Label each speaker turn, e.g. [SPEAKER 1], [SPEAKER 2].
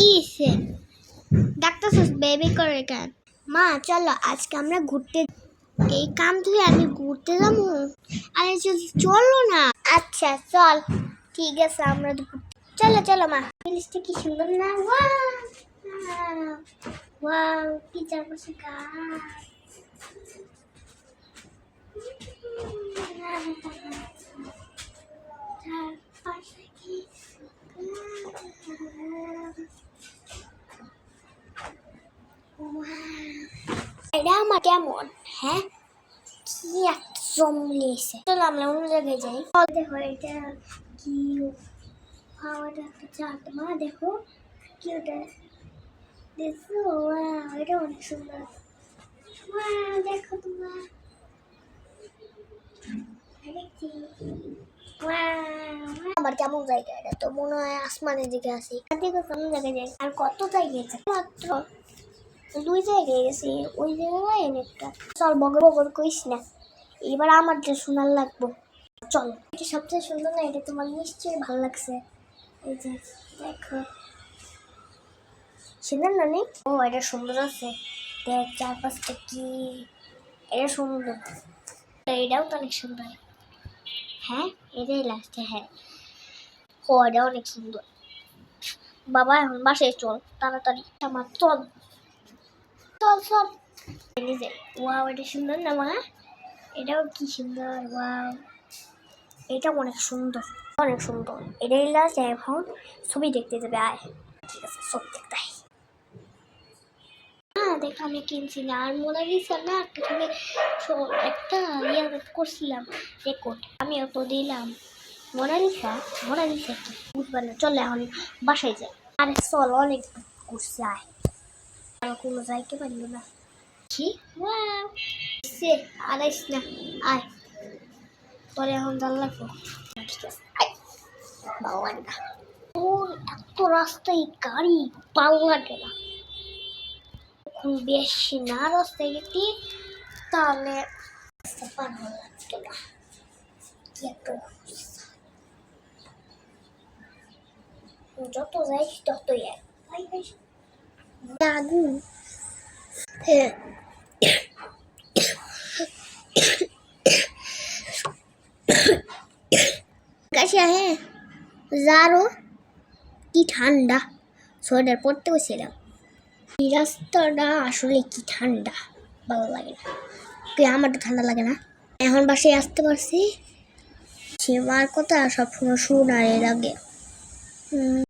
[SPEAKER 1] কিসে ডাক্তারছস বেবি করে কেন? মা চলো আজকে আমরা ঘুরতে। এই কাম ধুয়ে আমি ঘুরতে যাবো? আরে চলো না। আচ্ছা চল, ঠিক আছে আমরা চলো চলো মা। জিনিসটা কি সুন্দর না? ওয়াও ওয়াও, কি চারপাশে গাছ। চারপাশে কি এটা আমার কেমন? হ্যাঁ, কি একটা জমলেছে। চলো আমরা অন্য জায়গায় যাই। দেখো এটা কি হাওয়াটা একটা চাট। মা দেখো কি ওটা, দেখো ওয়াও, এটা অনেক সুন্দর। ওয়াও দেখো তোমরা, আমার কেমন জায়গা এটা তো মনে হয় আসমানের দিকে আছি। দেখো কেমন জায়গায় যাই। আর কত জায়গায় আছে, মাত্র 2 জায়গায় গেছি। ওই জায়গায় একটা চল, বগর বগর কইস না, এবার আমার যে শোনার লাগবো। চলো, এটা সবচেয়ে সুন্দর না? এটা তোমার নিশ্চয়ই ভালো লাগছে। এই যে দেখো সুন্দর না নেই? ও এটা সুন্দর আছে, দেখ চারপাশটা কি। এটা সুন্দর, এটাও তো অনেক সুন্দর। হ্যাঁ এটাই লাস্টে। হ্যাঁ ও এটা অনেক সুন্দর। বাবা এখন বাসায় চল তাড়াতাড়ি, আমার চল চল চল। ওয়াও এটা সুন্দর না মা? এটাও কি সুন্দর। ওয়াও এটা অনেক সুন্দর, অনেক সুন্দর। এটাই লাস্ট, এখন ছবি দেখতে যাবে। আয় ঠিক আছে, সব দেখতে দেখ আমি কিনছি না। আর মোনালিসা না তুমি একটা ইয়ে করছিলাম রেকর্ড, আমিও তো দিলাম। মোনালিসা মোনালিসা কি বুঝবা না। চলে এখন বাসায় যাই। আরে চল, অনেক ঘুরছে। আয়, আর কোনো যাইতে পারলো না কি। সে আড়াইস না, আয় পরে এখন জাল লাগবো। ঠিক আছে আয়। বাবা ও এত রাস্তায় গাড়ি পাল লাগে না, এখন বেশি না রাস্তায় গেছি তাহলে পার হওয়া লাগতো না। কি একটা যত যাইস ততই আগুন। হ্যাঁ কাশিয়া। হ্যাঁ যারও কি ঠান্ডা, সোয়েটার পরতে বসেছিলাম। এই রাস্তাটা আসলে কি ঠান্ডা, ভালো লাগে না। আমার তো ঠান্ডা লাগে না। এখন বাসায় আসতে পারছি, সীমার কথা সবসময় শোনার এর আগে